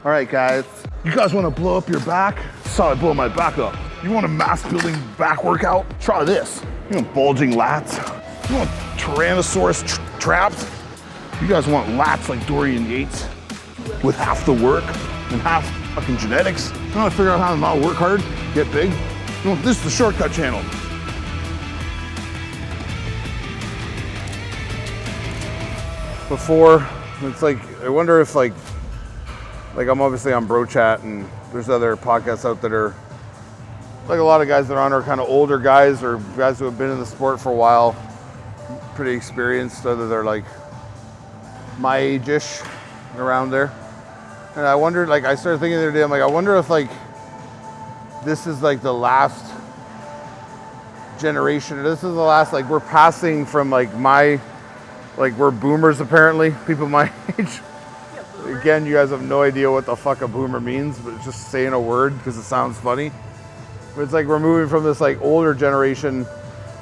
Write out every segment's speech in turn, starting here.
All right, guys. You guys want to blow up your back? Saw I blow my back up. You want a mass building back workout? Try this. You want bulging lats? You want Tyrannosaurus traps? You guys want lats like Dorian Yates with half the work and half fucking genetics? You want to figure out how to not work hard, get big? You want, this is the shortcut channel. Before, it's like, I wonder if like I'm obviously on Bro Chat and there's other podcasts out that are, like a lot of guys that are on are kind of older guys or guys who have been in the sport for a while, pretty experienced, whether they're like my age-ish, around there. And I wondered, like, I started thinking the other day, I'm like, I wonder if like, this is like the last generation, this is the last, like we're passing from like we're boomers apparently, people my age. Again, you guys have no idea what the fuck a boomer means, but it's just saying a word because it sounds funny. But it's like we're moving from this like older generation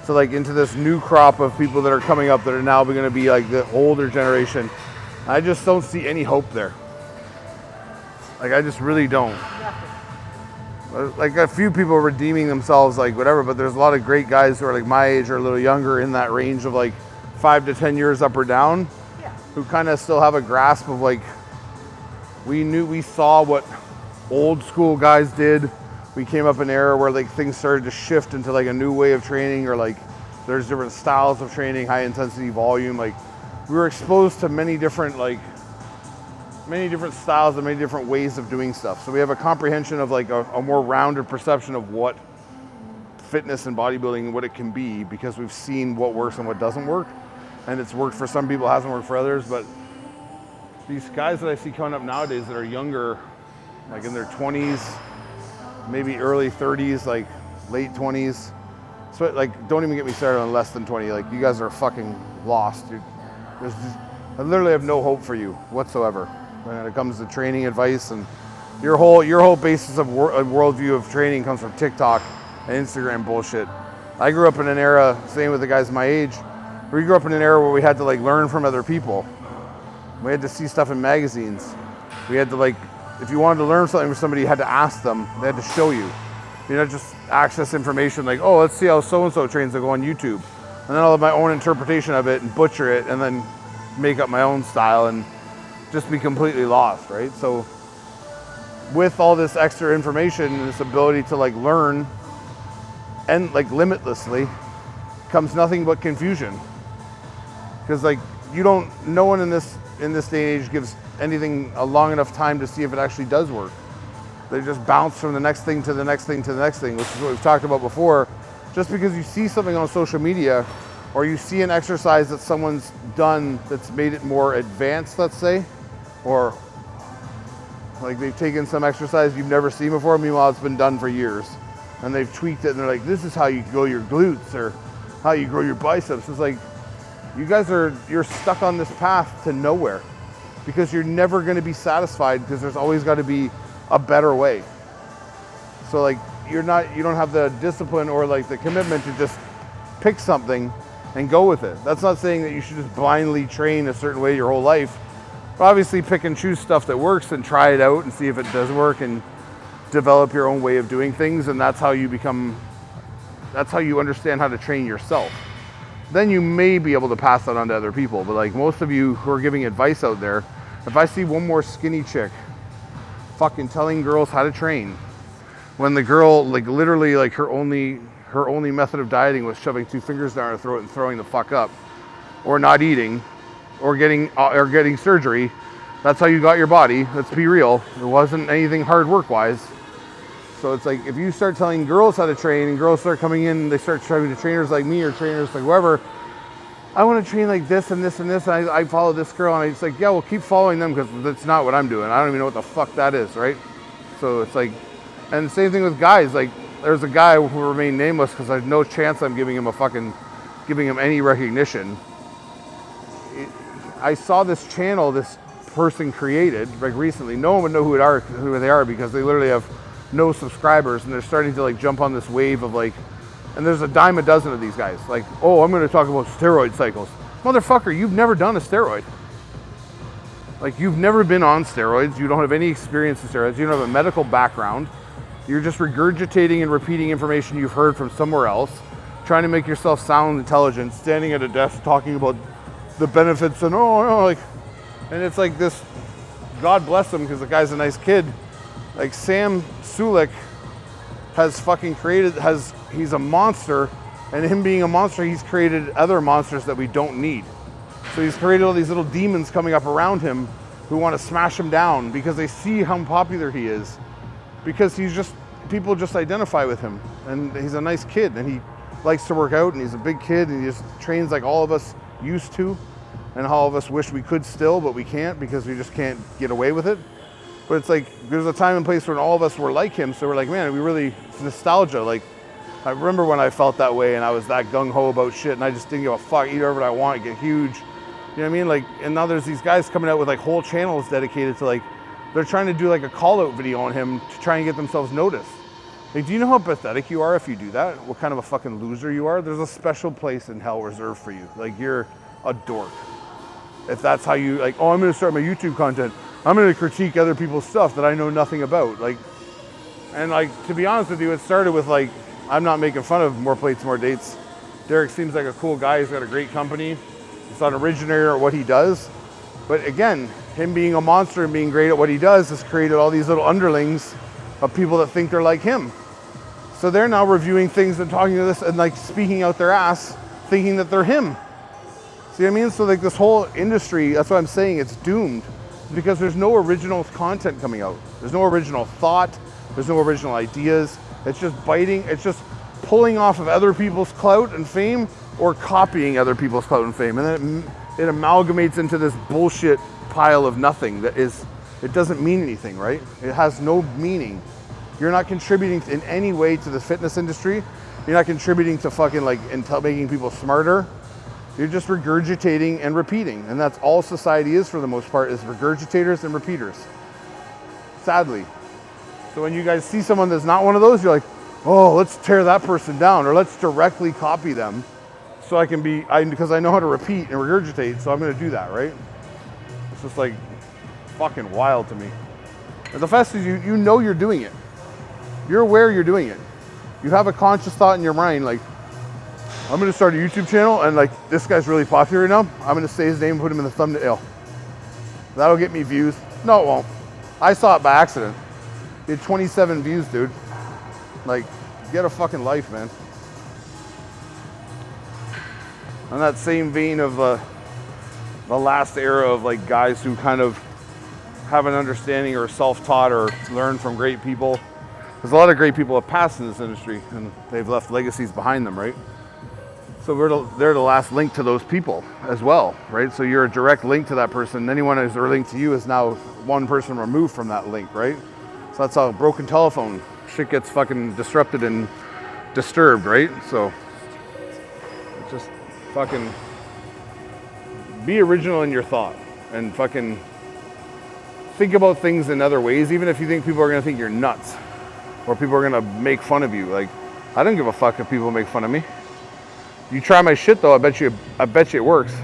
to like into this new crop of people that are coming up that are now going to be like the older generation. I just don't see any hope there. Like I just really don't. Like a few people redeeming themselves, like whatever, but there's a lot of great guys who are like my age or a little younger in that range of like 5 to 10 years up or down, who kind of still have a grasp of like, we saw what old school guys did. We came up an era where like things started to shift into like a new way of training, or like there's different styles of training, high intensity, volume. Like we were exposed to many different styles and many different ways of doing stuff. So we have a comprehension of like a more rounded perception of what fitness and bodybuilding and what it can be, because we've seen what works and what doesn't work. And it's worked for some people, hasn't worked for others. But these guys that I see coming up nowadays that are younger, like in their 20s, maybe early 30s, like late 20s. So like, don't even get me started on less than 20. Like you guys are fucking lost, dude. I literally have no hope for you whatsoever when it comes to training advice, and your whole basis of worldview of training comes from TikTok and Instagram bullshit. I grew up in an era, same with the guys my age, we grew up in an era where we had to like learn from other people. We had to see stuff in magazines. We had to like, if you wanted to learn something from somebody, you had to ask them. They had to show you. You know, just access information like, oh, let's see how so-and-so trains. I go on YouTube. And then I'll have my own interpretation of it and butcher it and then make up my own style and just be completely lost, right? So with all this extra information and this ability to like learn and like limitlessly comes nothing but confusion. Because like no one in this day and age gives anything a long enough time to see if it actually does work. They just bounce from the next thing to the next thing to the next thing, which is what we've talked about before. Just because you see something on social media or you see an exercise that someone's done that's made it more advanced, let's say, or like they've taken some exercise you've never seen before, meanwhile it's been done for years, and they've tweaked it and they're like, this is how you grow your glutes or how you grow your biceps. It's like, you guys you're stuck on this path to nowhere because you're never going to be satisfied, because there's always got to be a better way. So like you don't have the discipline or like the commitment to just pick something and go with it. That's not saying that you should just blindly train a certain way your whole life, but obviously pick and choose stuff that works and try it out and see if it does work and develop your own way of doing things. And that's how you understand how to train yourself. Then you may be able to pass that on to other people. But like most of you who are giving advice out there, if I see one more skinny chick fucking telling girls how to train, when the girl like literally like her only method of dieting was shoving 2 fingers down her throat and throwing the fuck up, or not eating, or getting surgery, that's how you got your body. Let's be real. It wasn't anything hard work wise. So it's like, if you start telling girls how to train and girls start coming in, they start talking to trainers like me or trainers like whoever, I want to train like this and this and this, and I follow this girl, and it's like, yeah, well, keep following them, because that's not what I'm doing. I don't even know what the fuck that is, right? So it's like, and the same thing with guys. Like, there's a guy who will remain nameless because there's no chance I'm giving him any recognition. I saw this channel this person created like recently. No one would know who they are because they literally have no subscribers, and they're starting to like jump on this wave of like, and there's a dime a dozen of these guys. Like, oh, I'm going to talk about steroid cycles. Motherfucker, you've never done a steroid. Like, you've never been on steroids. You don't have any experience in steroids. You don't have a medical background. You're just regurgitating and repeating information you've heard from somewhere else, trying to make yourself sound intelligent, standing at a desk talking about the benefits and and it's like this, God bless him because the guy's a nice kid. Like Sam Sulik has fucking created, he's a monster, and him being a monster, he's created other monsters that we don't need. So he's created all these little demons coming up around him who want to smash him down because they see how popular he is. Because people just identify with him, and he's a nice kid, and he likes to work out, and he's a big kid, and he just trains like all of us used to, and all of us wish we could still, but we can't because we just can't get away with it. But it's like, there's a time and place when all of us were like him, so we're like, man, it's nostalgia. Like, I remember when I felt that way, and I was that gung-ho about shit, and I just didn't give a fuck, eat whatever I want, get huge. You know what I mean? Like, and now there's these guys coming out with like whole channels dedicated to like, they're trying to do like a call-out video on him to try and get themselves noticed. Like, do you know how pathetic you are if you do that? What kind of a fucking loser you are? There's a special place in hell reserved for you. Like, you're a dork. If that's how you, like, oh, I'm gonna start my YouTube content. I'm gonna critique other people's stuff that I know nothing about. Like, and like, to be honest with you, it started with like, I'm not making fun of More Plates, More Dates. Derek seems like a cool guy. He's got a great company. He's not an originator at what he does. But again, him being a monster and being great at what he does has created all these little underlings of people that think they're like him. So they're now reviewing things and talking to this and like speaking out their ass, thinking that they're him. See what I mean? So like this whole industry, that's what I'm saying, it's doomed because there's no original content coming out. There's no original thought. There's no original ideas. It's just biting. It's just pulling off of other people's clout and fame or copying other people's clout and fame. And then it amalgamates into this bullshit pile of nothing that is, it doesn't mean anything, right? It has no meaning. You're not contributing in any way to the fitness industry. You're not contributing to fucking like making people smarter. You're just regurgitating and repeating. And that's all society is for the most part, is regurgitators and repeaters. Sadly. So when you guys see someone that's not one of those, you're like, oh, let's tear that person down, or let's directly copy them so I can because I know how to repeat and regurgitate, so I'm gonna do that, right? It's just like fucking wild to me. And the fact is you know you're doing it. You're aware you're doing it. You have a conscious thought in your mind, like, I'm gonna start a YouTube channel and like, this guy's really popular right now. I'm gonna say his name and put him in the thumbnail. That'll get me views. No, it won't. I saw it by accident. It had 27 views, dude. Like, get a fucking life, man. On that same vein of the last era of like guys who kind of have an understanding or self-taught or learn from great people. There's a lot of great people have passed in this industry and they've left legacies behind them, right? So they're the last link to those people as well, right? So you're a direct link to that person. Anyone who's a link to you is now one person removed from that link, right? So that's how broken telephone shit gets fucking disrupted and disturbed, right? So just fucking be original in your thought and fucking think about things in other ways, even if you think people are gonna think you're nuts or people are gonna make fun of you. Like, I don't give a fuck if people make fun of me. You try my shit though, I bet you it works.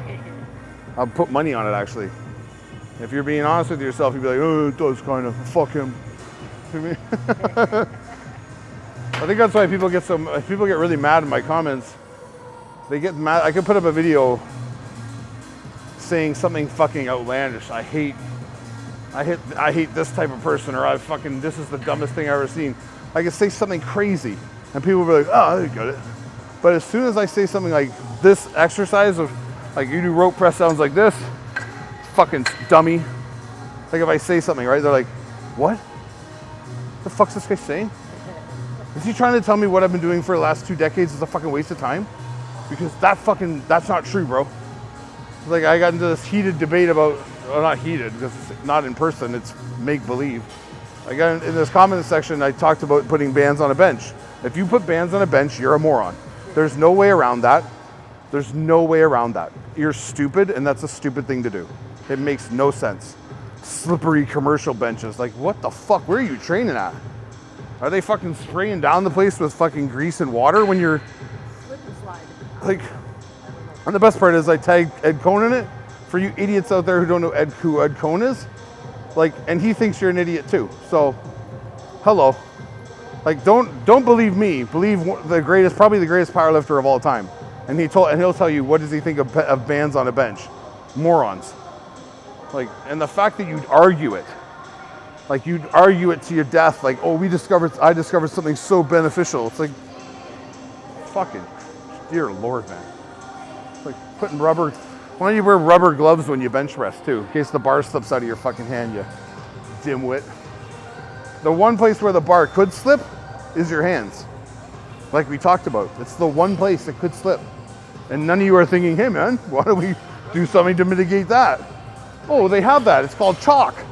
I'll put money on it actually. If you're being honest with yourself, you'd be like, oh, it does kind of, fuck him. You know what I mean? I think that's why people get really mad in my comments. They get mad. I could put up a video saying something fucking outlandish. I hate this type of person, or this is the dumbest thing I've ever seen. I could say something crazy and people will be like, oh, I get it. But as soon as I say something like this exercise of like you do rope press downs like this, fucking dummy. Like if I say something, right? They're like, what? The fuck's this guy saying? Is he trying to tell me what I've been doing for the last 2 decades is a fucking waste of time? Because that's not true, bro. Like I got into this heated debate about, well, not heated because it's not in person, it's make-believe. I got in this comment section, I talked about putting bands on a bench. If you put bands on a bench, you're a moron. There's no way around that. There's no way around that. You're stupid, and that's a stupid thing to do. It makes no sense. Slippery commercial benches, like what the fuck, where are you training at? Are they fucking spraying down the place with fucking grease and water when you're, like, and the best part is I tagged Ed Cohn in it for you idiots out there who don't know who Ed Cohn is, like, and he thinks you're an idiot too. So, hello. Like, don't believe me. Believe probably the greatest powerlifter of all time. And he'll tell you, what does he think of bands on a bench? Morons. Like, and the fact that you'd argue it, like you'd argue it to your death, like, oh, I discovered something so beneficial. It's like, fucking, dear Lord, man. It's like putting rubber. Why don't you wear rubber gloves when you bench press too, in case the bar slips out of your fucking hand, you dimwit. The one place where the bar could slip is your hands. Like we talked about, it's the one place that could slip. And none of you are thinking, hey man, why don't we do something to mitigate that? Oh, they have that, it's called chalk.